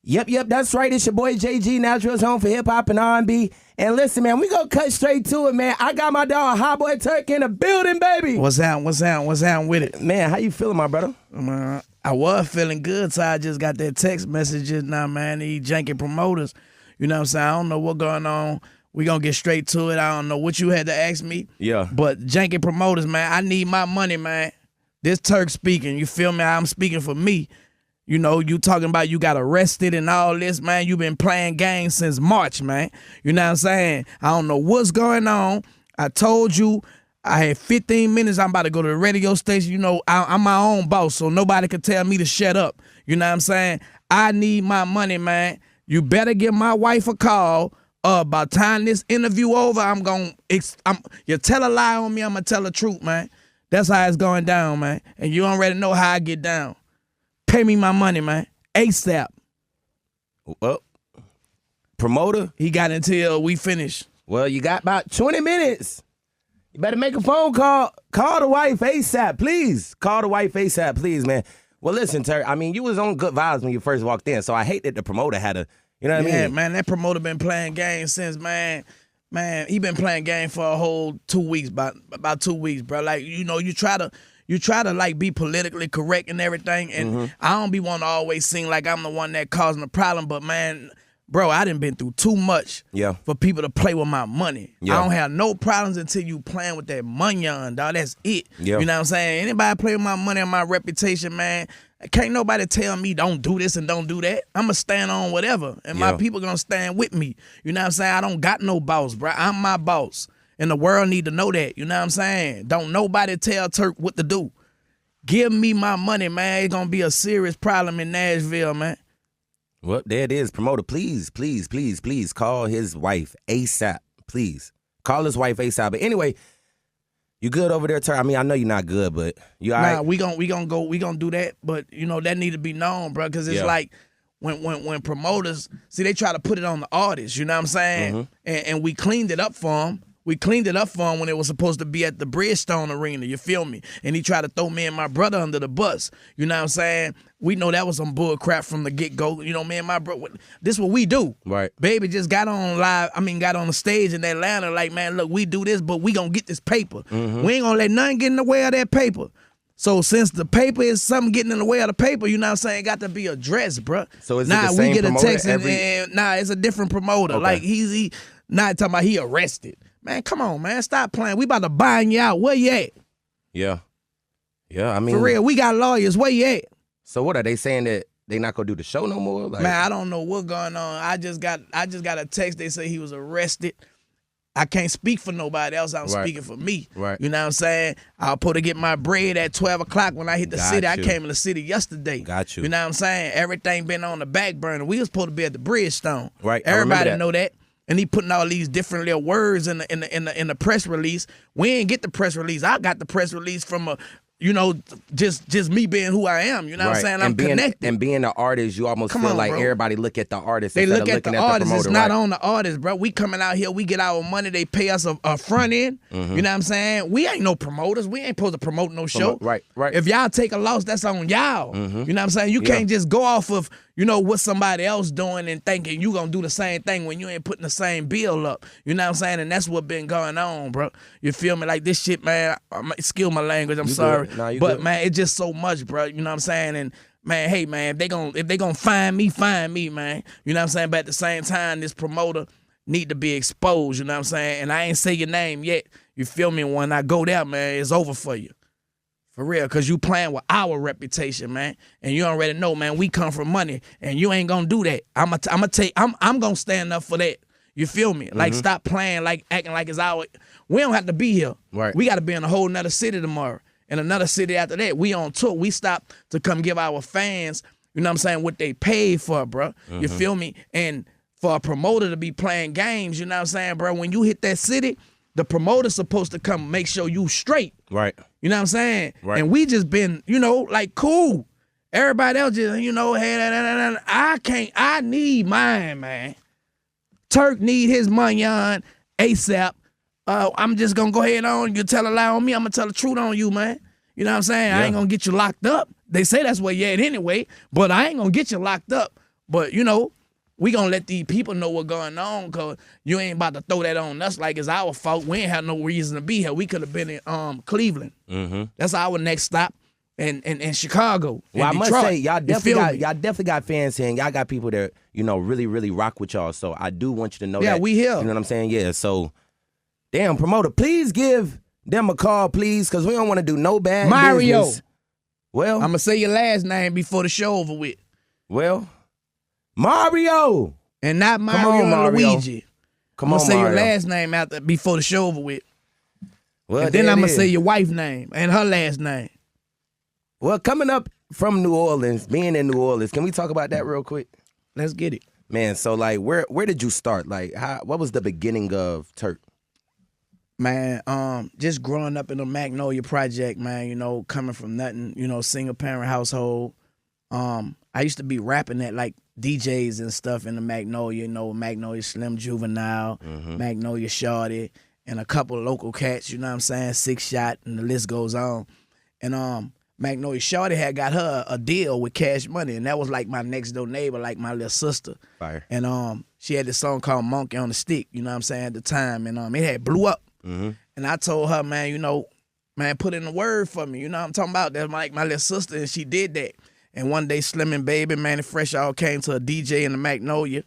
Yep, that's right. It's your boy JG, Nashville's home for hip-hop and R&B. And listen, man, we gonna cut straight to it, man. I got my dog Hot Boy Turk in the building, baby. What's down with it? Man, how you feeling, my brother? I was feeling good, so I just got that text messages now, man. These janky promoters, you know what I'm saying? I don't know what's going on. We gonna get straight to it. I don't know what you had to ask me. Yeah. But janky promoters, man, I need my money, man. This Turk speaking, you feel me? I'm speaking for me. You know, you talking about you got arrested and all this, man. You been playing games since March, man. You know what I'm saying? I don't know what's going on. I told you I had 15 minutes. I'm about to go to the radio station. You know, I'm my own boss, so nobody can tell me to shut up. You know what I'm saying? I need my money, man. You better give my wife a call. By the time this interview over, you tell a lie on me, I'm going to tell the truth, man. That's how it's going down, man. And you already know how I get down. Pay me my money, man. ASAP. Well, promoter? He got until we finish. Well, you got about 20 minutes. You better make a phone call. Call the wife ASAP, please. Call the wife ASAP, please, man. Well, listen, Terry, I mean, you was on good vibes when you first walked in, so I hate that the promoter had a, you know what I mean? Man, that promoter been playing games since, man, he been playing games for a whole 2 weeks, about 2 weeks, bro. Like, you know, you try to like be politically correct and everything, and I don't be wanting to always seem like I'm the one that causing the problem, but man, bro, I done been through too much for people to play with my money. I don't have no problems until you playing with that money on, dog. That's it. You know what I'm saying? Anybody play with my money and my reputation, man, can't nobody tell me don't do this and don't do that. I'm going to stand on whatever, and my people going to stand with me. You know what I'm saying? I don't got no boss, bro. I'm my boss. And the world need to know that. You know what I'm saying? Don't nobody tell Turk what to do. Give me my money, man. It's going to be a serious problem in Nashville, man. Well, there it is. Promoter, please call his wife ASAP. Please. Call his wife ASAP. But anyway, you good over there, Turk? I mean, I know you're not good, but you all right? we gonna do that. But, you know, that need to be known, bro, because it's like when promoters, see, they try to put it on the artists, you know what I'm saying? And we cleaned it up for them. We cleaned it up for him when it was supposed to be at the Bridgestone Arena, you feel me? And he tried to throw me and my brother under the bus. You know what I'm saying? We know that was some bull crap from the get-go. You know, me and my brother, this is what we do. Right. Baby just got on the stage in Atlanta like, man, look, we do this, but we gonna get this paper. We ain't gonna let nothing get in the way of that paper. So since the paper is something getting in the way of the paper, you know what I'm saying, it got to be addressed, bro. So is it the same we get a promoter text and it's a different promoter. Okay. Like he not talking about he arrested. Man, come on, man. Stop playing. We about to bind you out. Where you at? Yeah, I mean. For real, we got lawyers. Where you at? So what, are they saying that they not going to do the show no more? Like, man, I don't know what's going on. I just got a text. They say he was arrested. I can't speak for nobody else. I'm speaking for me. Right. You know what I'm saying? I was supposed to get my bread at 12 o'clock when I hit the city. I came in the city yesterday. Got you. You know what I'm saying? Everything been on the back burner. We was supposed to be at the Bridgestone. Right. Everybody know that. And he putting all these different little words in the press release. We ain't get the press release. I got the press release from just me being who I am. You know what I'm saying? I'm connected. And being an artist, you almost feel like everybody look at the artist. They look at the artist. Promoter, it's not on the artist, bro. We coming out here. We get our money. They pay us a front end. You know what I'm saying? We ain't no promoters. We ain't supposed to promote no show. Right. If y'all take a loss, that's on y'all. You know what I'm saying? You can't just go off of, you know, what somebody else doing and thinking you gonna do the same thing when you ain't putting the same bill up. You know what I'm saying? And that's what been going on, bro. You feel me? Like this shit, man. Excuse my language. I'm sorry, but good. Man, it's just so much, bro. You know what I'm saying? And man, hey, man, if they gonna find me, man. You know what I'm saying? But at the same time, this promoter need to be exposed. You know what I'm saying? And I ain't say your name yet. You feel me? When I go there, man, it's over for you. For real, because you playing with our reputation, man. And you already know, man, we come from money, and you ain't going to do that. I'm going to stand up for that. You feel me? Like, stop playing, like, acting like it's our. We don't have to be here. Right. We got to be in a whole nother city tomorrow. And another city after that. We on tour. We stop to come give our fans, you know what I'm saying, what they paid for, bro. You feel me? And for a promoter to be playing games, you know what I'm saying, bro, when you hit that city, the promoter's supposed to come make sure you straight. Right. You know what I'm saying? Right. And we just been, you know, like, cool. Everybody else just, you know, hey, I need mine, man. Turk need his money on ASAP. I'm just going to go ahead on. You tell a lie on me, I'm going to tell the truth on you, man. You know what I'm saying? I ain't going to get you locked up. They say that's where you at anyway, but I ain't going to get you locked up. But, you know, we gonna let these people know what's going on, cause you ain't about to throw that on us like it's our fault. We ain't have no reason to be here. We could have been in Cleveland. Mm-hmm. That's our next stop. And Chicago. Well, I Detroit. must say, y'all definitely got fans here, and y'all got people that, you know, really, really rock with y'all. So I do want you to know that. Yeah, we here. You know what I'm saying? Yeah, so, damn, promoter, please give them a call, please, because we don't want to do no bad Mario. business. Well, I'm going to say your last name before the show over with. Well, Mario. And not Mario, on, and Mario. Luigi. Come I'm on, going to say Mario. your last name before the show over with. Well, and then there I'm it going to is. say your wife's name and her last name. Well, coming up from New Orleans, being in New Orleans, can we talk about that real quick? Let's get it. Man, so, like, where did you start? Like, what was the beginning of Turk? Man, just growing up in the Magnolia Project, man, you know, coming from nothing, you know, single parent household. I used to be rapping at like DJs and stuff in the Magnolia, you know, Magnolia Slim Juvenile, Magnolia Shorty, and a couple of local cats, you know what I'm saying, Six Shot, and the list goes on. And Magnolia Shorty had got her a deal with Cash Money, and that was like my next door neighbor, like my little sister. Fire. And she had this song called Monkey on the Stick, you know what I'm saying, at the time, and it had blew up. Mm-hmm. And I told her, man, you know, man, put in a word for me. You know what I'm talking about? That's like my little sister, and she did that. And one day, Slim and Baby, man, and Fresh all came to a DJ in the Magnolia.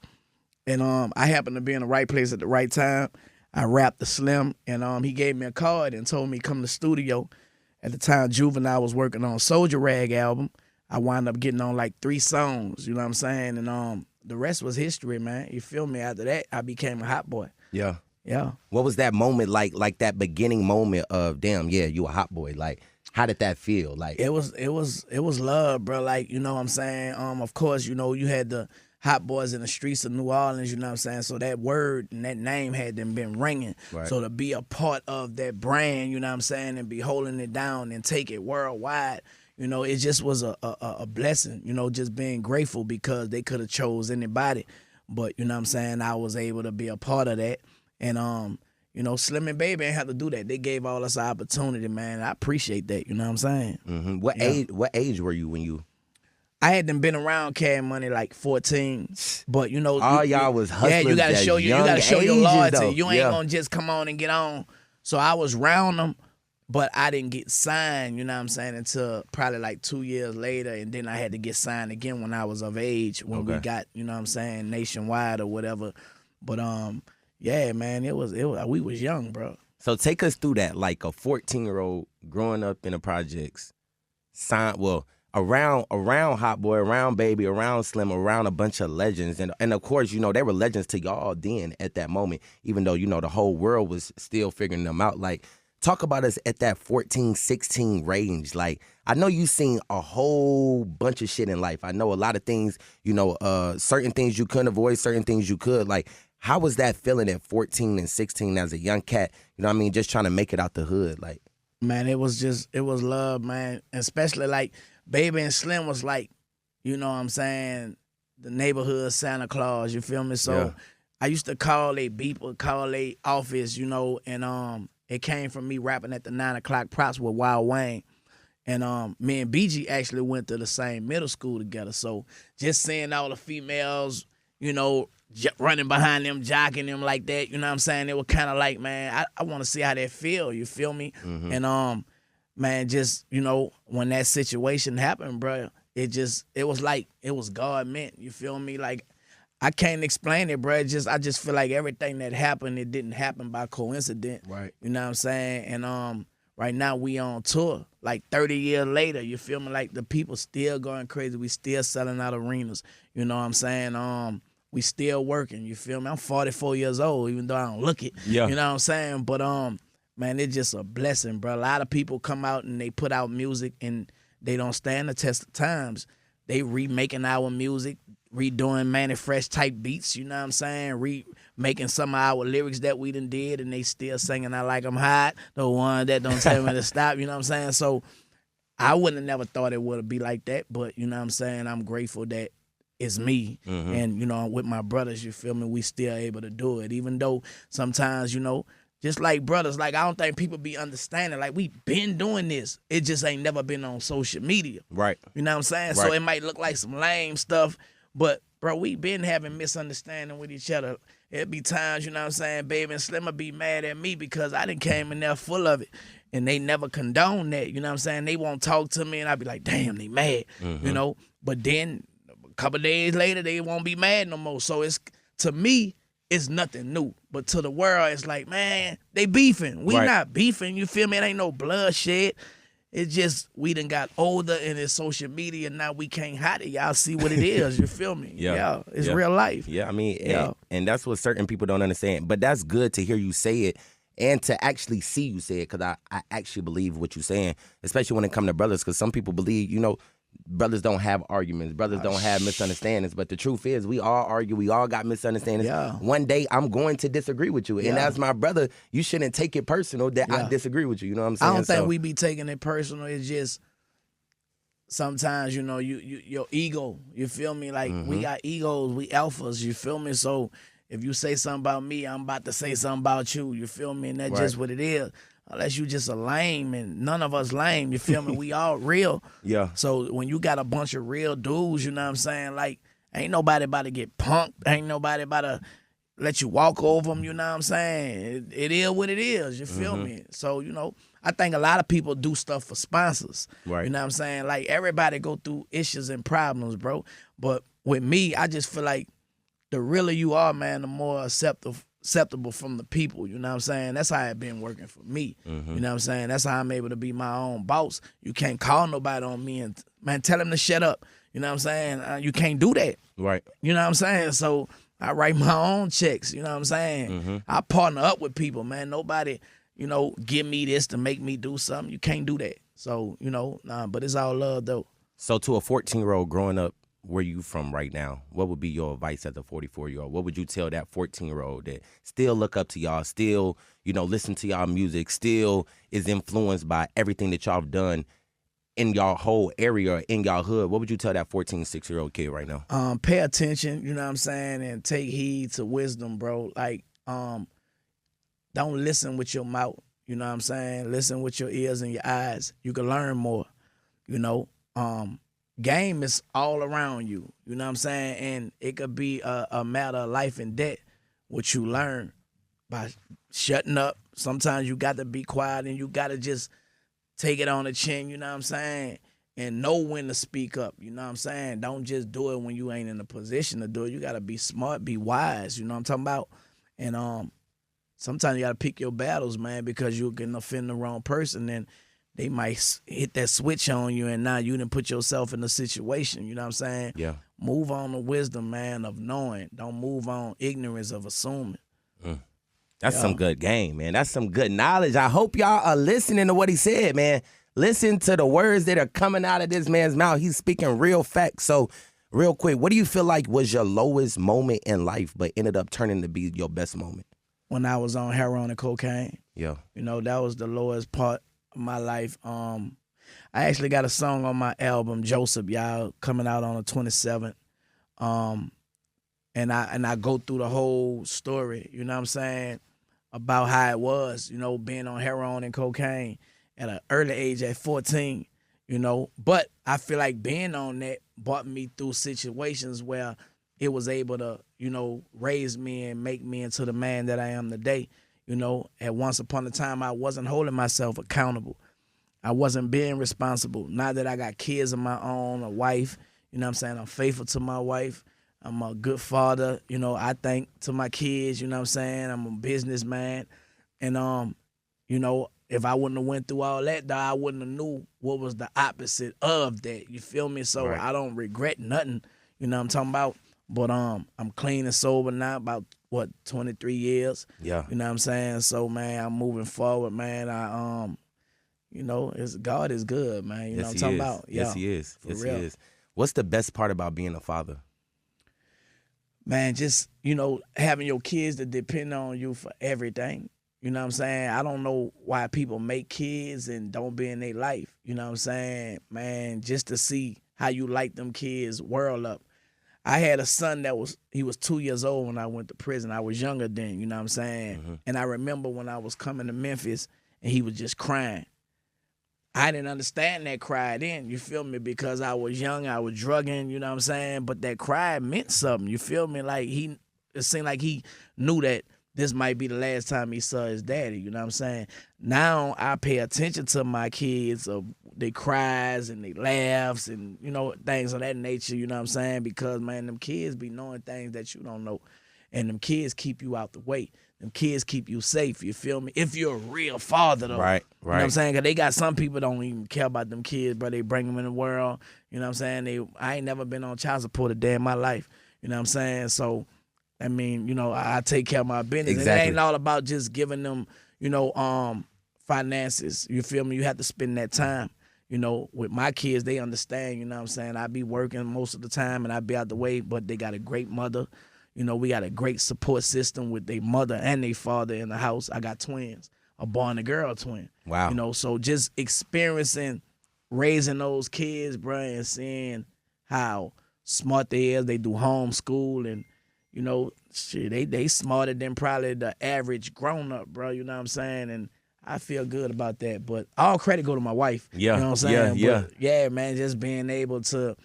And I happened to be in the right place at the right time. I rapped the Slim, and he gave me a card and told me to come to the studio. At the time, Juvenile was working on Soldier Rag album. I wound up getting on like 3 songs, you know what I'm saying? And the rest was history, man. You feel me? After that, I became a hot boy. Yeah. Yeah. What was that moment like that beginning moment of, damn, yeah, you a hot boy? Like, how did that feel? Like, It was love, bro. Like, you know what I'm saying? Of course, you know, you had the hot boys in the streets of New Orleans, you know what I'm saying? So that word and that name had them been ringing. Right. So to be a part of that brand, you know what I'm saying, and be holding it down and take it worldwide, you know, it just was a blessing, you know, just being grateful because they could have chose anybody. But, you know what I'm saying, I was able to be a part of that. And, you know, Slim and Baby ain't have to do that. They gave all us an opportunity, man. I appreciate that, you know what I'm saying? mm-hmm. What age were you when you? I hadn't been around Cash Money like 14, but you know, All y'all was hustlers. yeah, you gotta at show young your ages, loyalty. though. You ain't Yeah. gonna just come on and get on. So I was round them, but I didn't get signed. You know what I'm saying? Until probably like 2 years later, and then I had to get signed again when I was of age. When we got, you know what I'm saying, nationwide or whatever. But yeah, man, it was we was young, bro. So take us through that, like a 14-year-old growing up in the projects, around Hot Boy, around Baby, around Slim, around a bunch of legends. And of course, you know, they were legends to y'all then at that moment, even though, you know, the whole world was still figuring them out. Like, talk about us at that 14, 16 range. Like, I know you've seen a whole bunch of shit in life. I know a lot of things, you know, certain things you couldn't avoid, certain things you could. Like, how was that feeling at 14 and 16 as a young cat? You know what I mean? Just trying to make it out the hood. Like, Man, it was love, man. Especially like Baby and Slim was like, you know what I'm saying, the neighborhood Santa Claus, you feel me? So Yeah. I used to call they people, call they office, you know, and it came from me rapping at the 9 o'clock props with Wild Wayne. And me and BG actually went to the same middle school together. So just seeing all the females, you know, running behind them, jocking them like that, you know what I'm saying? It was kind of like, man, I want to see how that feel, you feel me? Mm-hmm. And, man, just, you know, when that situation happened, bro, it was like, it was God meant, you feel me? Like, I can't explain it, bro. I just feel like everything that happened, it didn't happen by coincidence. Right. You know what I'm saying? And right now we on tour, like 30 years later, you feel me? Like the people still going crazy. We still selling out arenas. You know what I'm saying? We still working, you feel me? I'm 44 years old, even though I don't look it. Yeah. You know what I'm saying? But man, it's just a blessing, bro. A lot of people come out and they put out music and they don't stand the test of times. They remaking our music, redoing Manny Fresh type beats, you know what I'm saying? Remaking some of our lyrics that we done did, and they still singing I Like 'Em Hot, the one that don't tell me to stop, you know what I'm saying? So I wouldn't have never thought it would be like that, but you know what I'm saying? I'm grateful that it's me. Mm-hmm. And, you know, with my brothers, you feel me, we still able to do it. Even though sometimes, you know, just like brothers, like I don't think people be understanding. Like we been doing this. It just ain't never been on social media. Right. You know what I'm saying? Right. So it might look like some lame stuff But bro, we been having misunderstanding with each other. It'd be times, you know what I'm saying, Baby and Slim would be mad at me because I done came in there full of it. And they never condone that, you know what I'm saying? They won't talk to me and I'd be like, damn, they mad, you know? But then a couple of days later, they won't be mad no more. So it's, to me, it's nothing new. But to the world, it's like, man, they beefing. We not beefing, you feel me? It ain't no bloodshed. It's just we done got older and it's social media. Now we can't hide it. Y'all see what it is. You feel me? Yeah. It's real life. Yeah, I mean, and that's what certain people don't understand. But that's good to hear you say it and to actually see you say it, because I actually believe what you're saying, especially when it comes to brothers, because some people believe, you know, brothers don't have arguments. Brothers don't have misunderstandings. But the truth is, we all argue. We all got misunderstandings. Yeah. One day, I'm going to disagree with you. And as my brother, you shouldn't take it personal that I disagree with you. You know what I'm saying? I don't think we be taking it personal. It's just sometimes, you know, your ego. You feel me? Like, we got egos. We alphas. You feel me? So if you say something about me, I'm about to say something about you. You feel me? And that's just what it is. Unless you just a lame, and none of us lame, you feel me? We all real. Yeah. So when you got a bunch of real dudes, you know what I'm saying? Like, ain't nobody about to get punked. Ain't nobody about to let you walk over them, you know what I'm saying? It is what it is, you feel me? So, you know, I think a lot of people do stuff for sponsors. Right. You know what I'm saying? Like, everybody go through issues and problems, bro. But with me, I just feel like the realer you are, man, the more acceptable from the people, you know what I'm saying? That's how it been working for me. You know what I'm saying? That's how I'm able to be my own boss. You can't call nobody on me and, man, tell them to shut up. You know what I'm saying? You can't do that. Right. You know what I'm saying? So I write my own checks, you know what I'm saying? I partner up with people, man. Nobody, you know, give me this to make me do something. You can't do that. So, you know, but it's all love, though. So to a 14-year-old growing up, where you from right now, what would be your advice as a 44-year-old? What would you tell that 14-year-old that still look up to y'all, still, you know, listen to y'all music, still is influenced by everything that y'all have done in y'all whole area, in y'all hood? What would you tell that 14, 6-year-old kid right now? Pay attention, you know what I'm saying, and take heed to wisdom, bro. Like, don't listen with your mouth, you know what I'm saying? Listen with your ears and your eyes. You can learn more, you know. Game is all around you, you know what I'm saying? And it could be a matter of life and death, what you learn by shutting up. Sometimes you got to be quiet and you got to just take it on the chin, you know what I'm saying? And know when to speak up, you know what I'm saying? Don't just do it when you ain't in a position to do it. You got to be smart, be wise, you know what I'm talking about? And sometimes you got to pick your battles, man, because you can offend the wrong person and they might hit that switch on you, and now you done put yourself in a situation, you know what I'm saying? Yeah. Move on to wisdom, man, of knowing. Don't move on ignorance of assuming. That's some good game, man. That's some good knowledge. I hope y'all are listening to what he said, man. Listen to the words that are coming out of this man's mouth. He's speaking real facts. So, real quick, what do you feel like was your lowest moment in life but ended up turning to be your best moment? When I was on heroin and cocaine. Yeah. You know, that was the lowest part my life. I actually got a song on my album Joseph, y'all, coming out on the 27th. And I go through the whole story, you know what I'm saying, about how it was, you know, being on heroin and cocaine at an early age at 14, you know. But I feel like being on that brought me through situations where it was able to, you know, raise me and make me into the man that I am today. You know, at once upon a time, I wasn't holding myself accountable. I wasn't being responsible. Now that I got kids of my own, a wife, you know what I'm saying, I'm faithful to my wife. I'm a good father, you know, I think to my kids, you know what I'm saying. I'm a businessman. And, you know, if I wouldn't have went through all that, though, I wouldn't have knew what was the opposite of that. You feel me? So I don't regret nothing, you know what I'm talking about. But I'm clean and sober now, about 23 years. Yeah. You know what I'm saying? So, man, I'm moving forward, man. You know, God is good, man. You know what I'm talking about? Yes, he is. Yes, he is. What's the best part about being a father? Man, just, you know, having your kids to depend on you for everything. You know what I'm saying? I don't know why people make kids and don't be in their life. You know what I'm saying? Man, just to see how you light them kids' world up. I had a son he was 2 years old when I went to prison. I was younger then, you know what I'm saying? And I remember when I was coming to Memphis and he was just crying. I didn't understand that cry then, you feel me? Because I was young, I was drugging, you know what I'm saying? But that cry meant something, you feel me? Like it seemed like he knew that this might be the last time he saw his daddy, you know what I'm saying? Now I pay attention to my kids, they cries and they laughs and, you know, things of that nature, you know what I'm saying? Because, man, them kids be knowing things that you don't know. And them kids keep you out the way. Them kids keep you safe, you feel me? If you're a real father, though. Right. You know what I'm saying? Because they got some people don't even care about them kids, bro. They bring them in the world. You know what I'm saying? I ain't never been on child support a day in my life. You know what I'm saying? So, I mean, you know, I take care of my business. Exactly. And it ain't all about just giving them, you know, finances. You feel me? You have to spend that time. You know, with my kids, they understand, you know what I'm saying? I be working most of the time and I be out the way, but they got a great mother. You know, we got a great support system with their mother and their father in the house. I got twins, a boy and a girl twin. Wow. You know, so just experiencing raising those kids, bro, and seeing how smart they is. They do homeschool and, you know, shit, they smarter than probably the average grown-up, bro. You know what I'm saying? And I feel good about that. But all credit go to my wife. Yeah. You know what I'm saying? Yeah. But yeah, man, just being able to,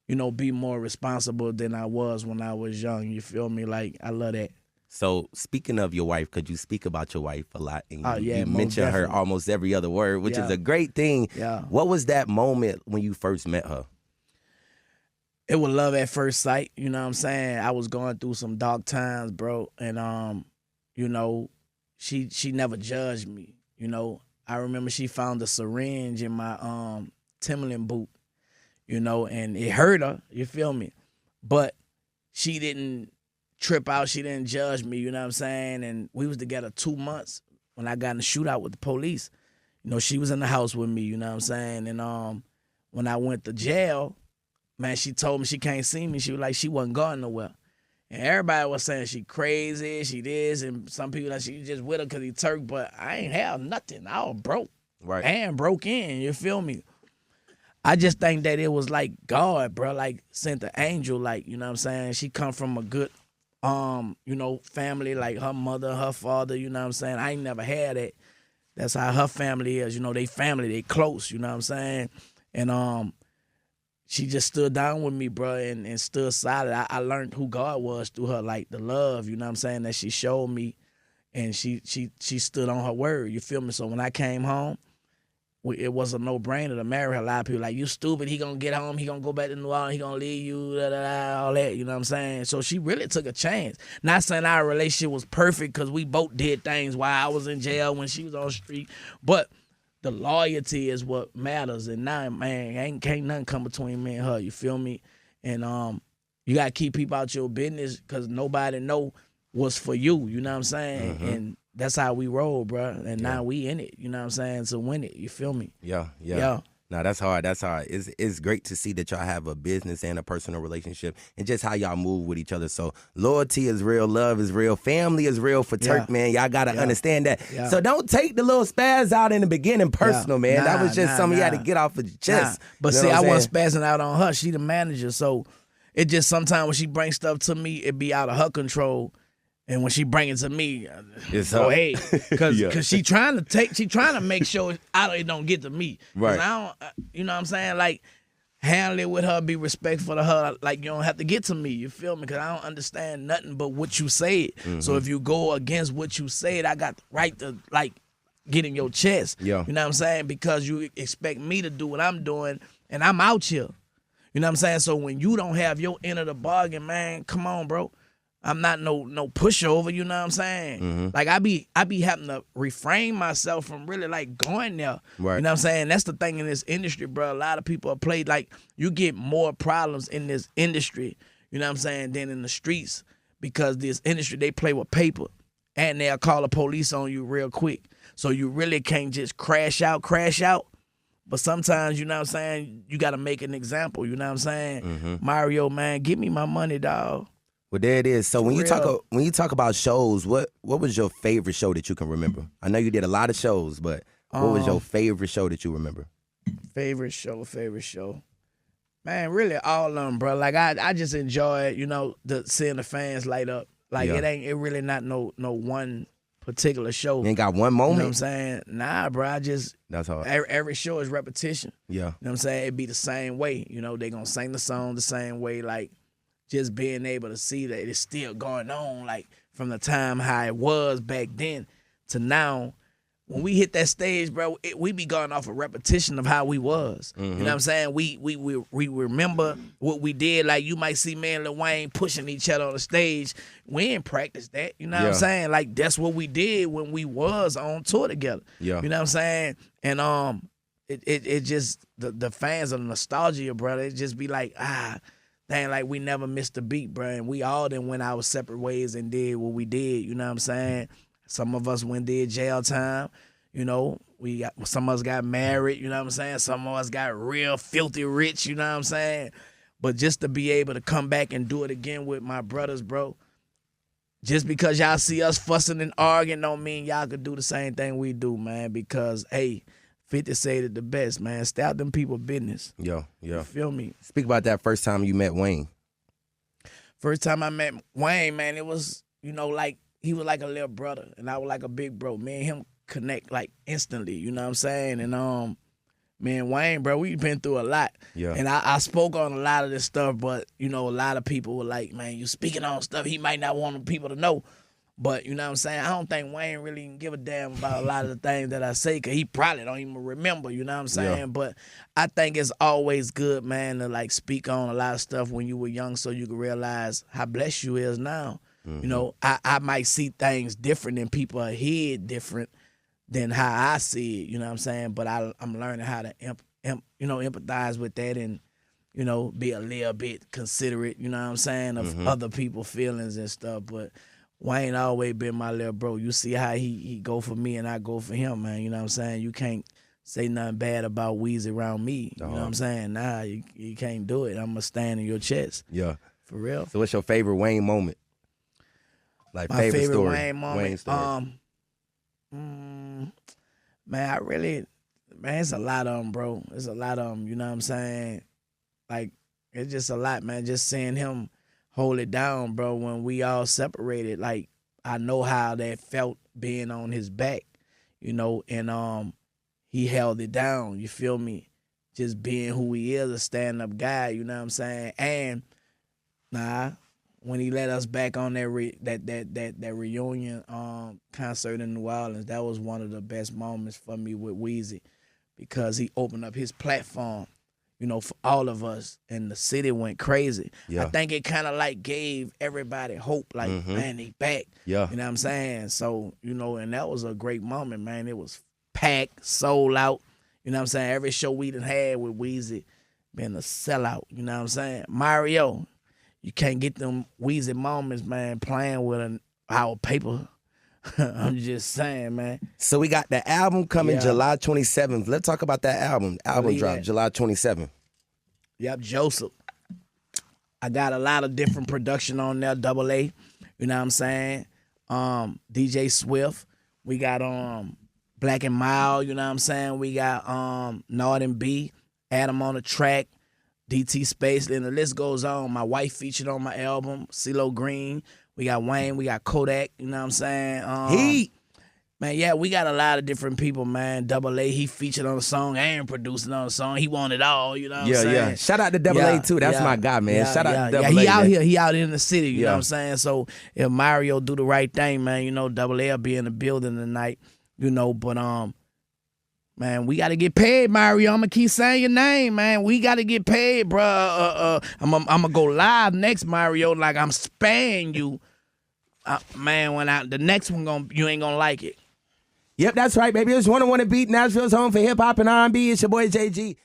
you know, be more responsible than I was when I was young. You feel me? Like, I love that. So, speaking of your wife, could you speak about your wife a lot? And you most mention her definitely. almost every other word, which is a great thing. Yeah. What was that moment when you first met her? It was love at first sight. You know what I'm saying? I was going through some dark times, bro. And, you know, she never judged me. You know, I remember she found a syringe in my Timberland boot. You know, and it hurt her, you feel me? But she didn't trip out. She didn't judge me, you know what I'm saying? And we was together 2 months when I got in a shootout with the police. You know, she was in the house with me, you know what I'm saying? And when I went to jail, man, she told me she can't see me. She was like, she wasn't going nowhere. And everybody was saying she crazy, she this, and some people that she just with her because he Turk, but I ain't have nothing. I was broke. Right. And broke in, you feel me? I just think that it was like God, bro, like sent the angel, like, you know what I'm saying? She come from a good, you know, family, like her mother, her father, you know what I'm saying? I ain't never had it. That's how her family is, you know, they family, they close, you know what I'm saying? And she just stood down with me, bro, and stood solid. I learned who God was through her, like the love, you know what I'm saying, that she showed me, and she stood on her word, you feel me? So when I came home, it was a no-brainer to marry her. A lot of people like, you stupid, he gonna get home, he gonna go back to New Orleans, he gonna leave you, all that, you know what I'm saying? So she really took a chance. Not saying our relationship was perfect because we both did things while I was in jail when she was on the street, but the loyalty is what matters. And now, man, can't nothing come between me and her, you feel me? And you gotta keep people out your business because nobody know what's for you, you know what I'm saying? Mm-hmm. And that's how we roll, bro. And now we in it, you know what I'm saying, to win it, you feel me? Yeah. No, that's hard. It's great to see that y'all have a business and a personal relationship and just how y'all move with each other. So loyalty is real, love is real, family is real for Turk, man. Y'all got to understand that. Yeah. So don't take the little spaz out in the beginning personal, man. That was just something you had to get off of your chest. But You know see, what I I'm wasn't spazzing out on her. She the manager, so it just sometimes when she brings stuff to me, it be out of her control. And when she bring it to me, so hey, because she trying to make sure it don't get to me. Right. I don't, you know what I'm saying? Like, handle it with her, be respectful to her. Like, you don't have to get to me. You feel me? Because I don't understand nothing but what you said. Mm-hmm. So if you go against what you said, I got the right to, like, get in your chest. Yeah. You know what I'm saying? Because you expect me to do what I'm doing, and I'm out here. You know what I'm saying? So when you don't have your end of the bargain, man, come on, bro. I'm not no pushover, you know what I'm saying? Mm-hmm. Like I be having to refrain myself from really like going there. Right. You know what I'm saying? That's the thing in this industry, bro. A lot of people are played like you get more problems in this industry, you know what I'm saying, than in the streets because this industry they play with paper and they'll call the police on you real quick. So you really can't just crash out. But sometimes, you know what I'm saying, you got to make an example, you know what I'm saying? Mm-hmm. Mario, man, give me my money, dog. Well, there it is. So when you real. talk about shows, what was your favorite show that you can remember? I know you did a lot of shows, but what was your favorite show that you remember? Favorite show. Man, really all of them, bro. Like I just enjoy, you know, seeing the fans light up. Like it really not no one particular show. You ain't got one You know moment? what I'm saying? Nah, bro. I just That's hard. every show is repetition. Yeah. You know what I'm saying? It be the same way. You know, they gonna sing the song the same way. Like just being able to see that it's still going on. Like from the time how it was back then to now. When we hit that stage, bro, we be going off a repetition of how we was. You know what I'm saying? We remember what we did. Like you might see me and Lil Wayne pushing each other on the stage. We ain't practice that. You know what I'm saying? Like that's what we did when we was on tour together. Yeah. You know what I'm saying? And it just the fans of the nostalgia, bro. It just be like dang, like we never missed a beat, bro. And we all then went our separate ways and did what we did. You know what I'm saying? Some of us went did jail time, you know. Some of us got married, you know what I'm saying? Some of us got real filthy rich, you know what I'm saying? But just to be able to come back and do it again with my brothers, bro, just because y'all see us fussing and arguing don't mean y'all could do the same thing we do, man. Because, hey, 50 said it the best, man. Stay out them people business. Yeah. You feel me? Speak about that first time you met Wayne. First time I met Wayne, man, it was, you know, like, he was like a little brother, and I was like a big bro. Me and him connect like instantly, you know what I'm saying? And me and Wayne, bro, we've been through a lot. Yeah. And I spoke on a lot of this stuff, but you know, a lot of people were like, man, you speaking on stuff he might not want people to know. But you know what I'm saying? I don't think Wayne really can give a damn about a lot of the things that I say, because he probably don't even remember, you know what I'm saying? Yeah. But I think it's always good, man, to like speak on a lot of stuff when you were young so you can realize how blessed you is now. You know, I might see things different than people ahead different than how I see it, you know what I'm saying? But I'm learning how to, empathize with that and, you know, be a little bit considerate, you know what I'm saying, of other people's feelings and stuff. But Wayne always been my little bro. You see how he go for me and I go for him, man. You know what I'm saying? You can't say nothing bad about Weezy around me. You know what I'm saying? Nah, you can't do it. I'm going to stand in your chest. Yeah. For real. So what's your favorite Wayne moment? Like My favorite story. Wayne moment. Wayne story. Man, it's a lot of them, bro. It's a lot of them, you know what I'm saying? Like, it's just a lot, man. Just seeing him hold it down, bro, when we all separated. Like, I know how that felt being on his back, you know, and he held it down, you feel me? Just being who he is, a stand-up guy, you know what I'm saying? And, when he let us back on that reunion concert in New Orleans, that was one of the best moments for me with Weezy, because he opened up his platform, you know, for all of us, and the city went crazy. Yeah. I think it kind of like gave everybody hope, like, man, he back. Yeah. You know what I'm saying? So, you know, and that was a great moment, man. It was packed, sold out. You know what I'm saying? Every show we done had with Weezy been a sellout. You know what I'm saying? Mario, you can't get them Weezy moments, man, playing with our paper. I'm just saying, man. So we got the album coming July 27th. Let's talk about that album. Album drop July 27th. Yep, Joseph. I got a lot of different production on there, double A. You know what I'm saying? DJ Swift. We got Black and Mild, you know what I'm saying? We got Northern B, Adam on the track, DT Space, and the list goes on. My wife featured on my album, CeeLo Green. We got Wayne, we got Kodak, you know what I'm saying? Man, yeah, we got a lot of different people, man. Double A, he featured on the song and producing on the song. He won it all, you know what I'm saying? Yeah. Shout out to Double A too. That's my guy, man. Shout out to Double A. He out here. He out in the city, you know what I'm saying? So if Mario do the right thing, man, you know, Double A will be in the building tonight, you know, but man, we got to get paid, Mario. I'm going to keep saying your name, man. We got to get paid, bro. I'm going to go live next, Mario, like I'm spaying you. Man, the next one, you ain't going to like it. Yep, that's right, baby. It's 101 Beat, Nashville's home for hip-hop and R&B. It's your boy, JG.